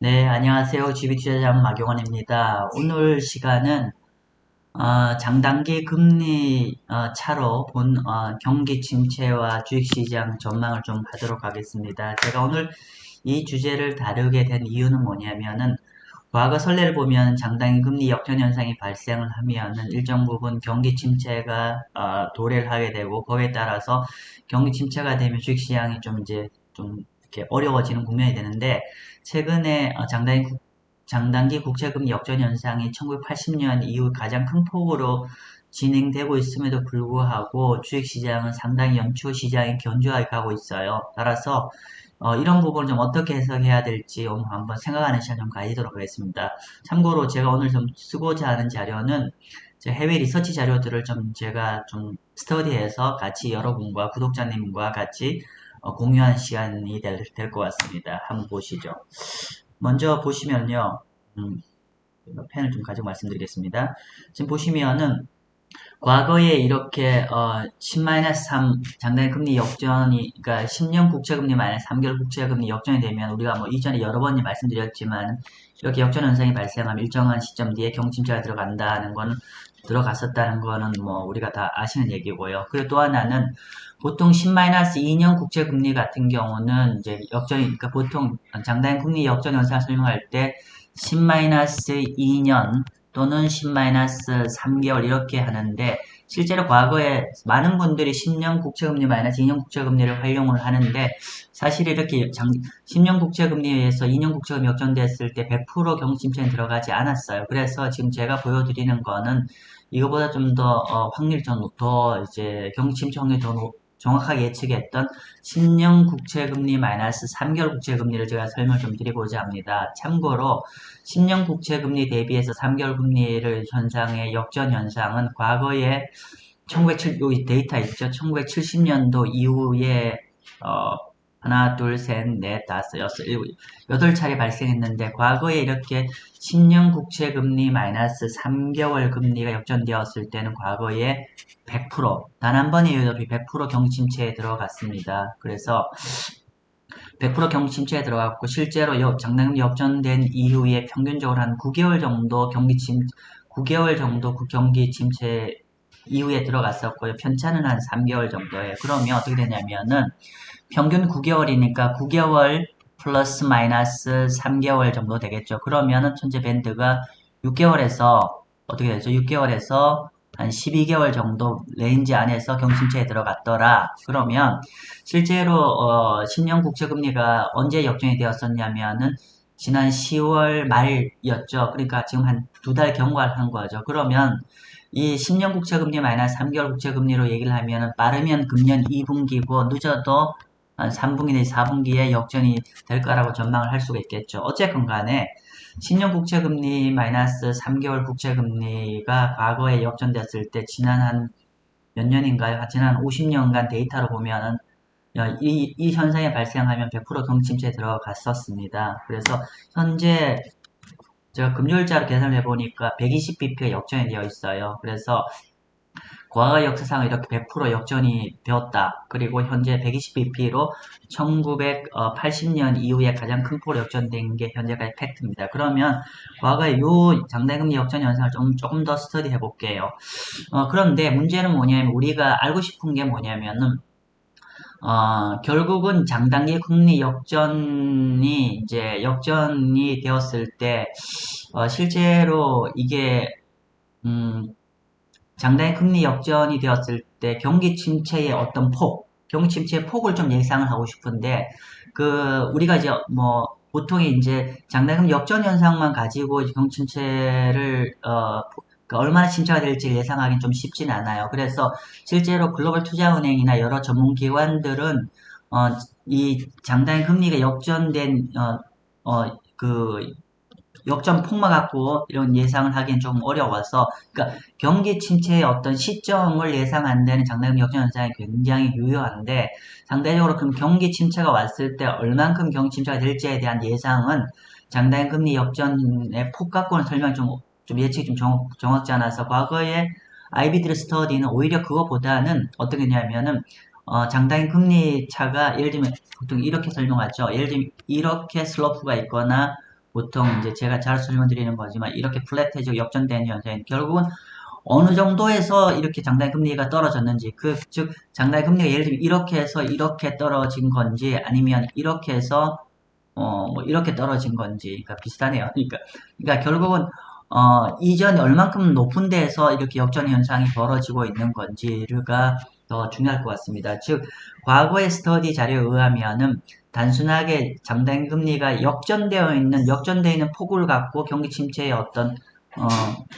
네, 안녕하세요. GB투자장 마경원입니다. 오늘 시간은 장단기 금리 차로 본 경기 침체와 주식시장 전망을 좀 하도록 하겠습니다. 제가 오늘 이 주제를 다루게 된 이유는 뭐냐면은 과거 선례를 보면 장단기 금리 역전 현상이 발생을 하면은 일정 부분 경기 침체가 도래를 하게 되고 거기에 따라서 경기 침체가 되면 주식시장이 좀 이제 좀 이렇게 어려워지는 국면이 되는데 최근에 장단기 국채금리 역전 현상이 1980년 이후 가장 큰 폭으로 진행되고 있음에도 불구하고 주식시장은 상당히 연초 시장이 견조하게 가고 있어요. 따라서 이런 부분을 좀 어떻게 해석해야 될지 오늘 한번 생각하는 시간 좀 가지도록 하겠습니다. 참고로 제가 오늘 좀 쓰고자 하는 자료는 제 해외 리서치 자료들을 좀 제가 좀 스터디해서 같이 여러분과 구독자님과 같이 공유하는 시간이 될 것 같습니다. 한번 보시죠. 먼저 보시면요. 음, 펜을 좀 가지고 말씀드리겠습니다. 지금 보시면은 과거에 이렇게 10-3 장단기 금리 역전이 그러니까 10년 국채금리 마이너스 3개월 국채금리 역전이 되면 우리가 뭐 이전에 여러 번 말씀드렸지만 이렇게 역전 현상이 발생하면 일정한 시점 뒤에 경침체가 들어간다는 건 들어갔었다는 거는 뭐 우리가 다 아시는 얘기고요. 그리고 또 하나는 보통 10-2년 국채금리 같은 경우는 이제 역전이 그러니까 보통 장단기 금리 역전 현상을 설명할 때 10-2년 또는 10-3개월 이렇게 하는데 실제로 과거에 많은 분들이 10년 국채금리 마이너스 2년 국채금리를 활용을 하는데 사실 이렇게 10년 국채금리에서 2년 국채금리 역전됐을 때 100% 경직침체는 들어가지 않았어요. 그래서 지금 제가 보여드리는 거는 이거보다 좀 더 확률이 더 이제 경직침체 확률이 더 정확하게 예측했던 10년 국채금리 마이너스 3개월 국채금리를 제가 설명을 좀 드리고자 합니다. 참고로 10년 국채금리 대비해서 3개월 금리를 현상의 역전 현상은 과거에 1970, 여기 데이터 있죠? 1970년도 이후에 어, 하나, 둘, 셋, 넷, 다섯, 여섯, 일곱, 여덟 차례 발생했는데 과거에 이렇게 10년 국채금리 마이너스 3개월 금리가 역전되었을 때는 과거에 100%단 한 번의 이유 없이 100% 경침체에 들어갔습니다. 그래서 100% 경기 침체에 들어갔고 실제로 장난금 역전된 이후에 평균적으로 한 9개월 정도 9개월 정도 그 경기 침체 이후에 들어갔었고요. 편차는 한 3개월 정도예요. 그러면 어떻게 되냐면은 평균 9개월이니까 9개월 플러스 마이너스 3개월 정도 되겠죠. 그러면은 천재 밴드가 6개월에서 어떻게 되죠? 6개월에서 한 12개월 정도 레인지 안에서 경침체에 들어갔더라. 그러면 실제로 10년 국채금리가 언제 역전이 되었었냐면은 지난 10월 말이었죠. 그러니까 지금 한 두 달 경과한 거죠. 그러면 이 10년 국채금리 마이너스 3개월 국채금리로 얘기를 하면은 빠르면 금년 2분기고 늦어도 한 3분기 내지 4분기에 역전이 될 거라고 전망을 할 수가 있겠죠. 어쨌건 간에 10년 국채금리 마이너스 3개월 국채금리가 과거에 역전됐을 때 지난 한 몇 년인가요? 지난 50년간 데이터로 보면은 이 현상이 발생하면 100% 경침체에 들어갔었습니다. 그래서 현재 제가 금요일자로 계산을 해보니까 120bp가 역전이 되어 있어요. 그래서 과거 역사상 이렇게 100% 역전이 되었다. 그리고 현재 120bp로 1980년 이후에 가장 큰 폭으로 역전된 게 현재까지 팩트입니다. 그러면 과거의 요 장대금리 역전 현상을 조금 더 스터디 해볼게요. 그런데 문제는 뭐냐면 우리가 알고 싶은 게 뭐냐면은 결국은 장단기 금리 역전이 되었을 때, 실제로 이게, 음, 장단기 금리 역전이 되었을 때 경기 침체의 어떤 경기 침체의 폭을 좀 예상을 하고 싶은데, 우리가 이제 뭐, 보통 이제 장단기 금리 역전 현상만 가지고 경기 침체를, 얼마나 침체가 될지 예상하기는 좀 쉽진 않아요. 그래서 실제로 글로벌 투자은행이나 여러 전문 기관들은, 어, 이 장단기 금리가 역전된, 역전 폭만 갖고 이런 예상을 하기엔 좀 어려워서, 그러니까 경기 침체의 어떤 시점을 예상 안 되는 장단기 역전 현상이 굉장히 유효한데, 상대적으로 그럼 경기 침체가 왔을 때 얼만큼 경기 침체가 될지에 대한 예상은 장단기 금리 역전의 폭 갖고는 설명이 좀 예측이 좀 정확지 않아서 과거에 아이비드리 스터디는 오히려 그거보다는 어떻게 했냐면은 장단기 금리 차가 예를 들면 보통 이렇게 설명하죠. 예를 들면 이렇게 슬로프가 있거나 보통 이제 제가 잘 설명드리는 거지만 이렇게 플랫해지고 역전되는 현상이 결국은 어느 정도에서 이렇게 장단기 금리가 떨어졌는지, 즉 장단기 금리가 예를 들면 이렇게 해서 이렇게 떨어진 건지 아니면 이렇게 해서 뭐 이렇게 떨어진 건지, 그러니까 비슷하네요. 그러니까 결국은 이전이 얼만큼 높은 데에서 이렇게 역전 현상이 벌어지고 있는 건지가 더 중요할 것 같습니다. 즉 과거의 스터디 자료에 의하면은 단순하게 장단기 금리가 역전되어 있는 폭을 갖고 경기 침체의 어떤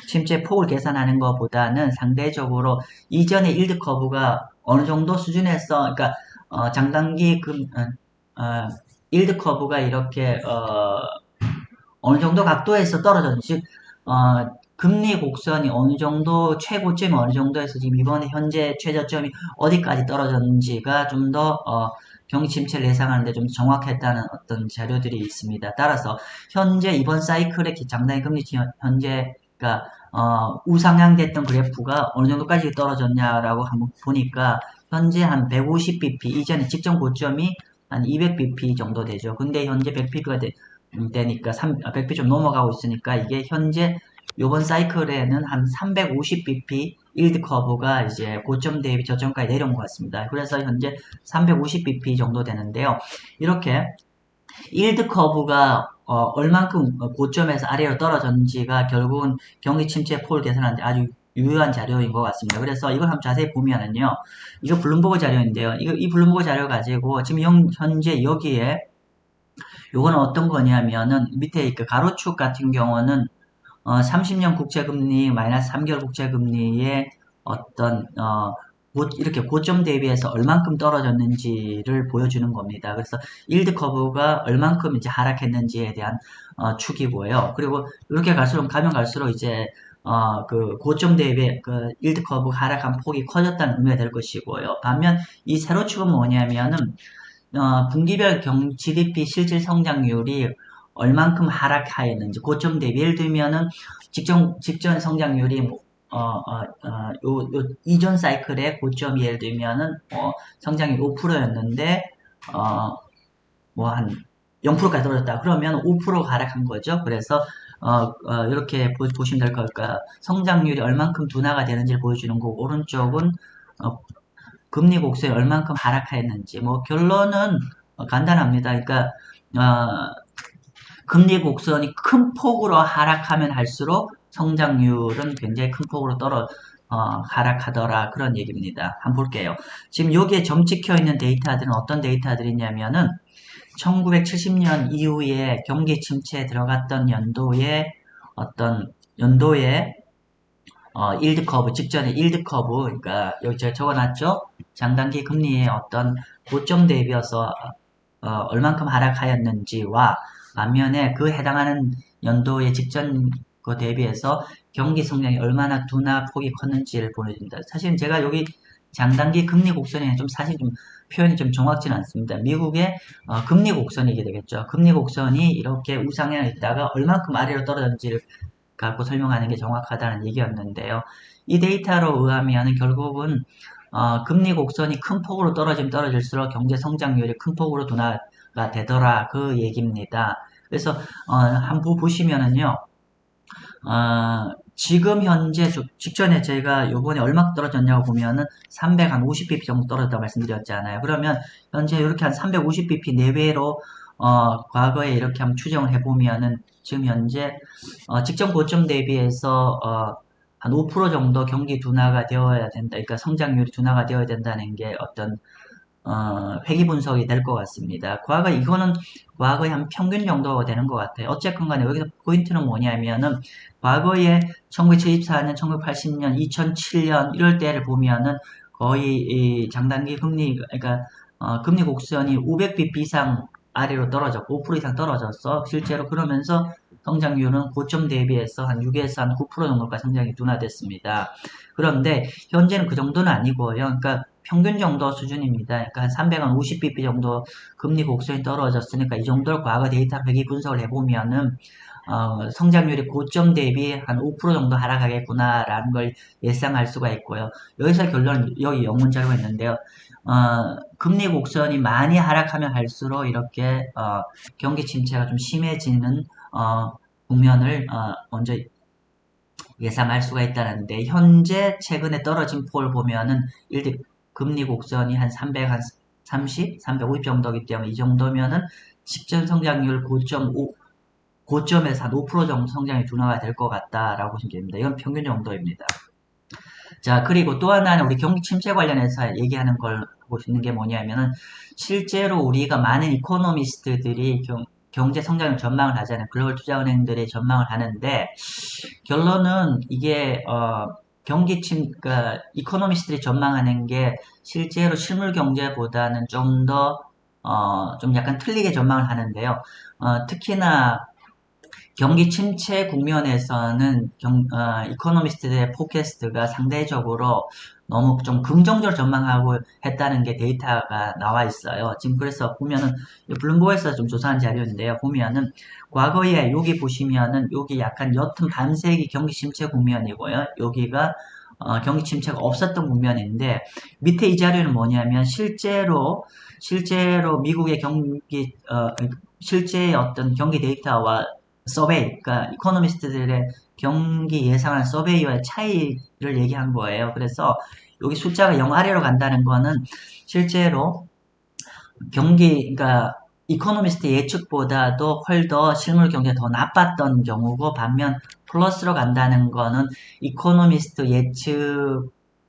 침체 폭을 계산하는 것보다는 상대적으로 이전의 일드 커브가 어느 정도 수준에서, 그러니까 장단기 일드 커브가 이렇게 어느 정도 각도에서 떨어졌는지, 즉 금리 곡선이 어느 정도 최고점이 어느 정도에서 지금 이번에 현재 최저점이 어디까지 떨어졌는지가 좀 더 경기 침체를 예상하는데 좀 정확했다는 어떤 자료들이 있습니다. 따라서 현재 이번 사이클의 장단기 금리 현재가 우상향됐던 그래프가 어느 정도까지 떨어졌냐라고 한번 보니까 현재 한 150bp, 이전에 직전 고점이 한 200bp 정도 되죠. 근데 현재 100bp가 되니까 100bp 좀 넘어가고 있으니까 이게 현재 요번 사이클에는 한 350bp 일드 커브가 이제 고점 대비 저점까지 내려온 것 같습니다. 그래서 현재 350bp 정도 되는데요. 이렇게 일드 커브가 얼만큼 고점에서 아래로 떨어졌는지가 결국은 경기 침체 폭을 계산하는데 아주 유효한 자료인 것 같습니다. 그래서 이걸 한번 자세히 보면은요, 이거 블룸버그 자료인데요. 이 블룸버그 자료 가지고 지금 현재 여기에 요거는 어떤 거냐면은 밑에 그 가로축 같은 경우는 30년 국채금리 마이너스 3개월 국채금리의 어떤 이렇게 고점 대비해서 얼만큼 떨어졌는지를 보여주는 겁니다. 그래서 일드 커브가 얼만큼 이제 하락했는지에 대한 축이고요. 그리고 이렇게 가면 갈수록 이제 그 고점 대비 그 일드 커브 하락한 폭이 커졌다는 의미가 될 것이고요. 반면 이 세로축은 뭐냐면은 분기별 GDP 실질 성장률이 얼만큼 하락하였는지, 고점 대비 예를 들면은 직전 성장률이 이전 사이클의 고점이 예를 들면은 성장률 5%였는데 뭐 한 0%까지 떨어졌다. 그러면 5%가 하락한 거죠. 그래서 이렇게 보시면 될 거니까 성장률이 얼만큼 둔화가 되는지를 보여주는 거고, 오른쪽은 금리 곡선이 얼만큼 하락했는지. 뭐 결론은 간단합니다. 그러니까 금리 곡선이 큰 폭으로 하락하면 할수록 성장률은 굉장히 큰 폭으로 하락하더라, 그런 얘기입니다. 한번 볼게요. 지금 여기에 점 찍혀 있는 데이터들은 어떤 데이터들이냐면은 1970년 이후에 경기 침체에 들어갔던 연도의 일드 커브, 직전에 일드 커브, 그러니까 여기 제가 적어놨죠? 장단기 금리의 어떤 고점 대비해서 얼만큼 하락하였는지와 반면에 그 해당하는 연도의 직전 그 대비해서 경기 성장이 얼마나 둔화 폭이 컸는지를 보여줍니다. 사실은 제가 여기 장단기 금리 곡선에는 사실 표현이 좀 정확지는 않습니다. 미국의 금리 곡선이게 되겠죠. 금리 곡선이 이렇게 우상향에 있다가 얼만큼 아래로 떨어졌는지를 갖고 설명하는 게 정확하다는 얘기였는데요. 이 데이터로 의하면 결국은 금리 곡선이 큰 폭으로 떨어지면 떨어질수록 경제 성장률이 큰 폭으로 둔화가 되더라, 그 얘기입니다. 그래서 한번 보시면은요, 지금 현재 직전에 제가 요번에 얼마 떨어졌냐고 보면은 350bp 정도 떨어졌다고 말씀드렸잖아요. 그러면 현재 이렇게 한 350bp 내외로 과거에 이렇게 한번 추정을 해보면은 지금 현재 직전 고점 대비해서 한 5% 정도 경기 둔화가 되어야 된다. 그러니까 성장률이 둔화가 되어야 된다는 게 어떤 회귀 분석이 될 것 같습니다. 이거는 과거의 한 평균 정도가 되는 것 같아요. 어쨌건 간에 여기서 포인트는 뭐냐면은 과거에 1974년, 1980년, 2007년 이럴 때를 보면은 거의 이 장단기 금리, 그러니까 금리 곡선이 500bp 이상 아래로 떨어졌고 5% 이상 떨어졌어. 실제로 그러면서 성장률은 고점 대비해서 한 6에서 한 9% 정도까지 성장이 둔화됐습니다. 그런데 현재는 그 정도는 아니고요. 그러니까 평균 정도 수준입니다. 그러니까 한 350bp 정도 금리 곡선이 떨어졌으니까 이 정도를 과거 데이터 회귀 분석을 해보면은 성장률이 고점 대비 한 5% 정도 하락하겠구나라는 걸 예상할 수가 있고요. 여기서 결론은 여기 영문 자료가 있는데요. 금리 곡선이 많이 하락하면 할수록 이렇게 경기 침체가 좀 심해지는 국면을 먼저 예상할 수가 있다는데 현재 최근에 떨어진 폭을 보면은 금리 곡선이 한 330, 350 정도이기 때문에 이 정도면은 직전 성장률 9.5 고점에서 한 5% 정도 성장이 둔화가 될 것 같다라고 보시면 됩니다. 이건 평균 정도입니다. 자, 그리고 또 하나는 우리 경기 침체 관련해서 얘기하는 걸 보시는 게 뭐냐면은 실제로 우리가 많은 이코노미스트들이 경제 성장을 전망을 하잖아요. 글로벌 투자은행들의 전망을 하는데 결론은 이게 그러니까 이코노미스트들이 전망하는 게 실제로 실물 경제보다는 좀 약간 틀리게 전망을 하는데요. 특히나 경기 침체 국면에서는 이코노미스트들의 포캐스트가 상대적으로 너무 좀 긍정적으로 전망하고 했다는 게 데이터가 나와 있어요. 지금 그래서 보면은 블룸버그에서 좀 조사한 자료인데요. 보면은 과거에 여기 보시면은 여기 약간 옅은 반세기 경기 침체 국면이고요. 여기가 경기 침체가 없었던 국면인데 밑에 이 자료는 뭐냐면 실제로 미국의 실제의 어떤 경기 데이터와 서베이, 그러니까 이코노미스트들의 경기 예상한 서베이와의 차이를 얘기한 거예요. 그래서 여기 숫자가 0 아래로 간다는 거는 실제로 그러니까 이코노미스트 예측보다도 훨 더 실물 경제가 더 나빴던 경우고 반면 플러스로 간다는 거는 이코노미스트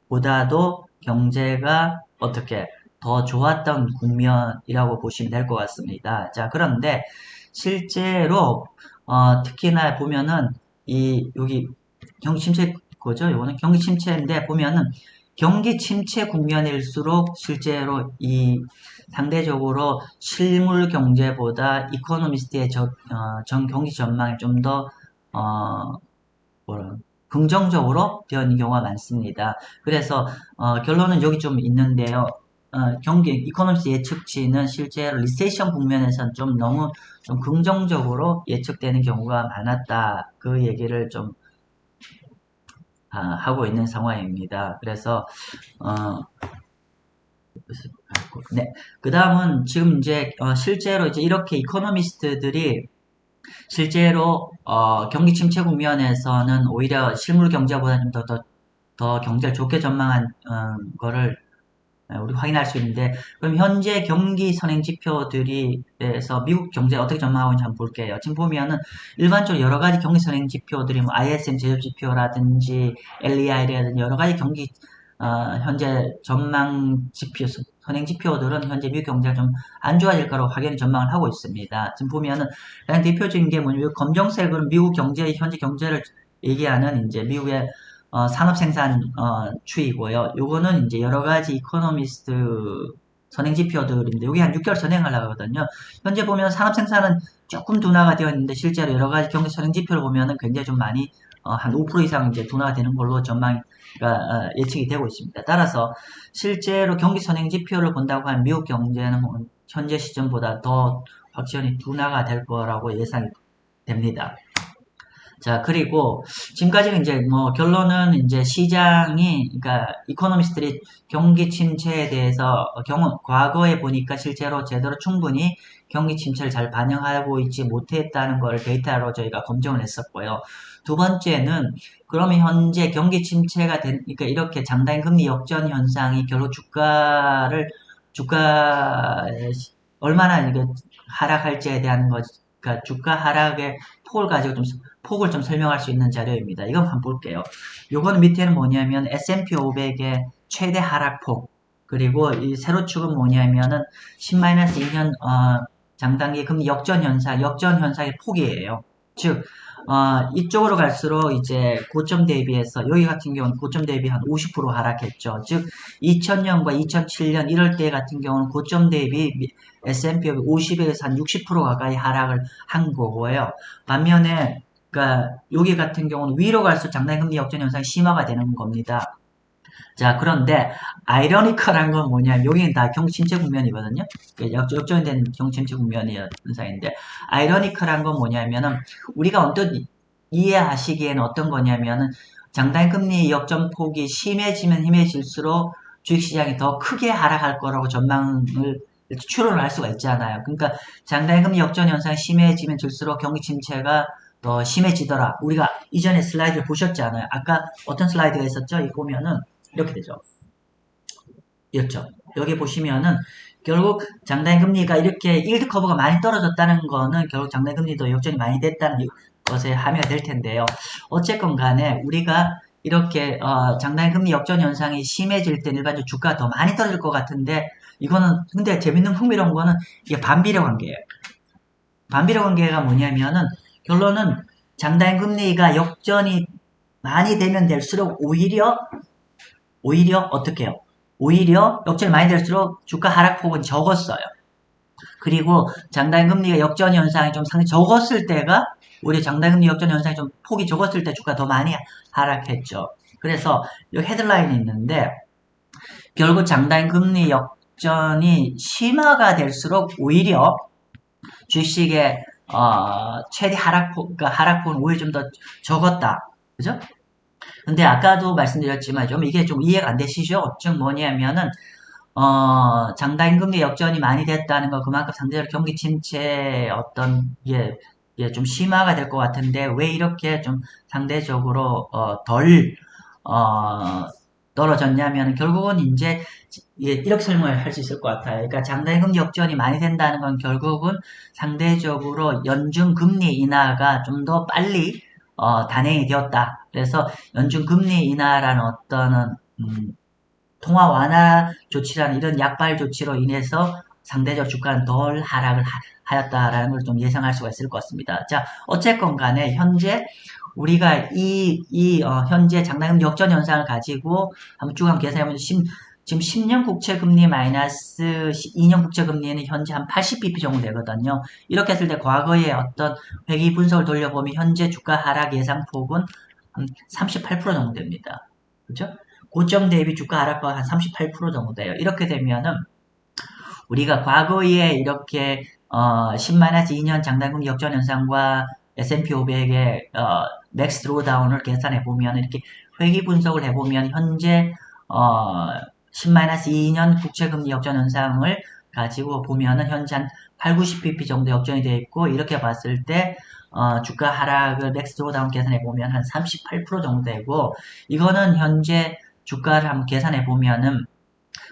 예측보다도 경제가 어떻게 더 좋았던 국면이라고 보시면 될 것 같습니다. 자, 그런데 실제로 특히나 보면은 여기 경기 침체 거죠. 이거는 경기 침체인데 보면은 경기 침체 국면일수록 실제로 상대적으로 실물 경제보다 이코노미스트의 전 경기 전망이 좀 더 긍정적으로 되어 있는 경우가 많습니다. 그래서 결론은 여기 좀 있는데요. 이코노미스트 예측치는 실제로 리세션 국면에서는 좀 너무 좀 긍정적으로 예측되는 경우가 많았다. 그 얘기를 좀 하고 있는 상황입니다. 그래서 네. 그 다음은 지금 이제 실제로 이제 이렇게 이코노미스트들이 실제로 경기 침체 국면에서는 오히려 실물 경제보다 좀 더 경제를 좋게 전망한 거를 우리 확인할 수 있는데 그럼 현재 경기 선행 지표들이에서 미국 경제 어떻게 전망하고 있는지 한번 볼게요. 지금 보면은 일반적으로 여러 가지 경기 선행 지표들이 뭐 ISM 제조 지표라든지 LEI라든지 여러 가지 경기 현재 전망 지표 선행 지표들은 현재 미국 경제가 좀 안 좋아질 거라고 확연히 전망을 하고 있습니다. 지금 보면은 가장 대표적인 게 뭐냐면 검정색은 미국 현재 경제를 얘기하는 이제 미국의 산업 생산 추이고요. 요거는 이제 여러 가지 이코노미스트 선행 지표들인데 여기 한 6개월 선행을 하거든요. 현재 보면 산업 생산은 조금 둔화가 되어 있는데 실제로 여러 가지 경기 선행 지표를 보면은 굉장히 좀 많이 한 5% 이상 이제 둔화가 되는 걸로 예측이 되고 있습니다. 따라서 실제로 경기 선행 지표를 본다고 하면 미국 경제는 현재 시점보다 더 확실히 둔화가 될 거라고 예상이 됩니다. 자, 그리고 지금까지는 이제 뭐 결론은 이제 그러니까 이코노미스트들이 경기 침체에 대해서 과거에 보니까 실제로 제대로 충분히 경기 침체를 잘 반영하고 있지 못했다는 걸 데이터로 저희가 검증을 했었고요. 두 번째는 그러면 현재 경기 침체가 그러니까 이렇게 장단 금리 역전 현상이 결국 주가 얼마나 이게 하락할지에 대한 그러니까 주가 하락의 폭을 좀 설명할 수 있는 자료입니다. 이건 한번 볼게요. 요거는 밑에는 뭐냐면 S&P 500의 최대 하락폭 그리고 이 세로축은 뭐냐면은 10-2년 장단기 금리 역전 현상의 폭이에요. 즉 이쪽으로 갈수록 이제 고점 대비해서 여기 같은 경우는 고점 대비 한 50% 하락했죠. 즉 2000년과 2007년 이럴 때 같은 경우는 고점 대비 S&P 50에서 한 60% 가까이 하락을 한 거고요. 반면에 그러니까 여기 같은 경우는 위로 갈수록 장단금리 역전 현상이 심화가 되는 겁니다. 자, 그런데 아이러니컬한 건 뭐냐면 여기는 다 경침체 국면이거든요. 역전된 경침체 국면이 현상인데 아이러니컬한 건 뭐냐면은 우리가 언뜻 이해하시기에는 어떤 거냐면은 장단금리 역전폭이 심해지면 심해질수록 주식시장이 더 크게 하락할 거라고 전망을 이렇게 추론을 할 수가 있잖아요. 그러니까 장단기 금리 역전 현상이 심해지면 질수록 경기 침체가 더 심해지더라. 우리가 이전에 슬라이드를 보셨잖아요. 아까 어떤 슬라이드가 있었죠? 이거 보면은 이렇게 되죠. 였죠. 여기 보시면은 결국 장단기 금리가 이렇게 일드 커브가 많이 떨어졌다는 거는 결국 장단기 금리도 역전이 많이 됐다는 것에 함의가 될 텐데요. 어쨌건 간에 우리가 이렇게 장단기 금리 역전 현상이 심해질 때 일반적으로 주가가 더 많이 떨어질 것 같은데 이거는 근데 재밌는 흥미로운 거는 이게 반비례 관계예요. 반비례 관계가 뭐냐면은 결론은 장단기 금리가 역전이 많이 되면 될수록 오히려 어떻게 해요? 오히려 역전이 많이 될수록 주가 하락폭은 적었어요. 그리고 장단기 금리가 역전 현상이 좀 상당히 적었을 때가 우리 장단기 금리 역전 현상이 좀 폭이 적었을 때 주가 더 많이 하락했죠. 그래서 여기 헤드라인이 있는데 결국 장단기 금리 역전이 심화가 될수록 오히려 주식의 최대 하락폭은 오히려 좀 더 적었다. 그죠? 근데 아까도 말씀드렸지만 좀 이게 좀 이해가 안 되시죠? 즉 뭐냐면은 장단임금리 역전이 많이 됐다는 거 그만큼 상대적으로 경기 침체 어떤 좀 심화가 될 것 같은데 왜 이렇게 좀 상대적으로 덜 어, 떨어졌냐면 결국은 이제 이렇게 설명을 할 수 있을 것 같아요. 그러니까 장단임금리 역전이 많이 된다는 건 결국은 상대적으로 연준 금리 인하가 좀 더 빨리 단행이 되었다. 그래서 연준 금리 인하라는 어떤 통화 완화 조치라는 이런 약발 조치로 인해서 상대적 주가는 덜 하락을 하였다라는 걸 좀 예상할 수가 있을 것 같습니다. 자, 어쨌건 간에 현재 우리가 현재 장단금 역전 현상을 가지고 한번 계산해보면 지금 10년 국채 금리 마이너스 2년 국채 금리는 현재 한 80bp 정도 되거든요. 이렇게 했을 때 과거의 어떤 회귀 분석을 돌려보면 현재 주가 하락 예상폭은 한 38% 정도 됩니다. 그죠? 고점 대비 주가 하락과 한 38% 정도 돼요. 이렇게 되면은 우리가 과거에 이렇게 10-2년 장단금 역전 현상과 S&P 500의 맥스 드로우다운을 계산해 보면 이렇게 회귀 분석을 해보면 현재 10-2년 국채금리 역전 현상을 가지고 보면은 현재 한 8, 90bp 정도 역전이 되어 있고 이렇게 봤을 때 주가 하락을 맥스 드로우다운 계산해 보면 한 38% 정도 되고 이거는 현재 주가를 한번 계산해 보면은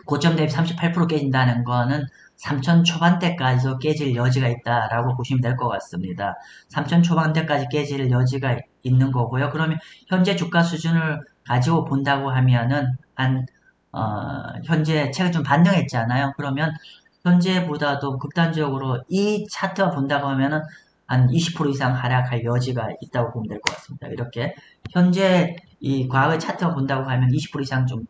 고점 대비 38% 깨진다는 거는 3천 초반대까지도 깨질 여지가 있다라고 보시면 될 것 같습니다. 3천 초반대까지 깨질 여지가 있는 거고요. 그러면 현재 주가 수준을 가지고 본다고 하면은 현재 최근 좀 반등했잖아요. 그러면 현재보다도 극단적으로 이 차트가 본다고 하면은 한 20% 이상 하락할 여지가 있다고 보면 될 것 같습니다. 이렇게 현재 이 과거의 차트가 본다고 하면 20% 이상 좀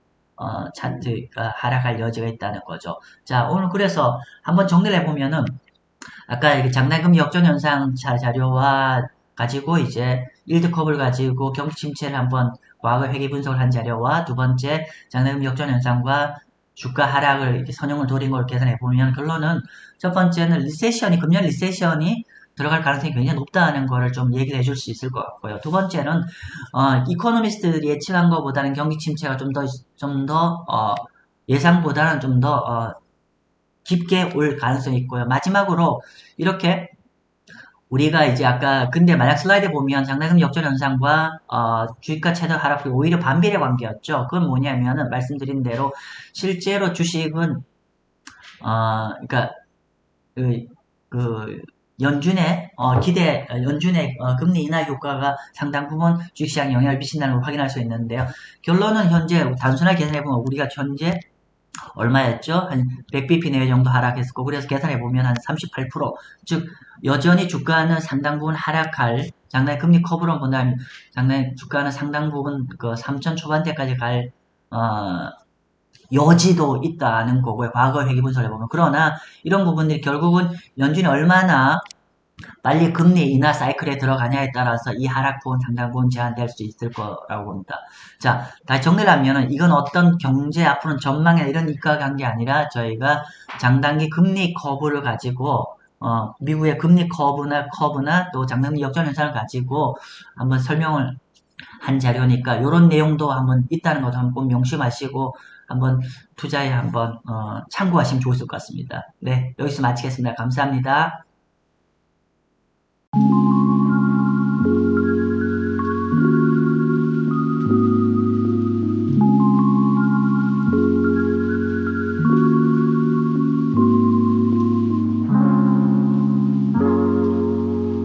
차트가 하락할 여지가 있다는 거죠. 자, 오늘 그래서 한번 정리를 해보면은, 아까 장단금 역전 현상 자료와 가지고 이제 일드 컵을 가지고 경기 침체를 한번 과거 회귀 분석을 한 자료와 두 번째 장단금 역전 현상과 주가 하락을 이렇게 선형을 돌린 걸 계산해 보면 결론은 첫 번째는 금년 리세션이 들어갈 가능성이 굉장히 높다는 거를 좀 얘기를 해줄 수 있을 것 같고요. 두 번째는 이코노미스트들이 예측한 것보다는 경기 침체가 예상보다는 좀 더 깊게 올 가능성이 있고요. 마지막으로 이렇게 우리가 이제 아까 근데 만약 슬라이드 보면 장단금 역전 현상과 주가가 최대 하락이 오히려 반비례 관계였죠. 그건 뭐냐면은 말씀드린 대로 실제로 주식은 그러니까 그 연준의 금리 인하 효과가 상당 부분 주식시장에 영향을 미친다는 걸 확인할 수 있는데요. 결론은 현재 단순하게 계산해보면 우리가 현재 얼마였죠? 한 100bp 내외 정도 하락했고 그래서 계산해보면 한 38%, 즉 여전히 주가는 상당 부분 하락할 장단기 금리 커브로 본다면 장단기 주가는 상당 부분 그 3천 초반대까지 갈 여지도 있다는 거고요. 과거 회귀 분석을 해보면. 그러나 이런 부분들이 결국은 연준이 얼마나 빨리 금리 인하 사이클에 들어가냐에 따라서 이 하락폭은 상당 부분 제한될 수 있을 거라고 봅니다. 자, 다시 정리를 하면은 이건 어떤 경제 앞으로는 전망이나 이런 이과가 게 아니라 저희가 장단기 금리 커브를 가지고 미국의 금리 커브나 또 장단기 역전 현상을 가지고 한번 설명을 한 자료니까 이런 내용도 한번 있다는 것도 한번 꼭 명심하시고 한번 투자에 한번 참고하시면 좋을 것 같습니다. 네, 여기서 마치겠습니다. 감사합니다.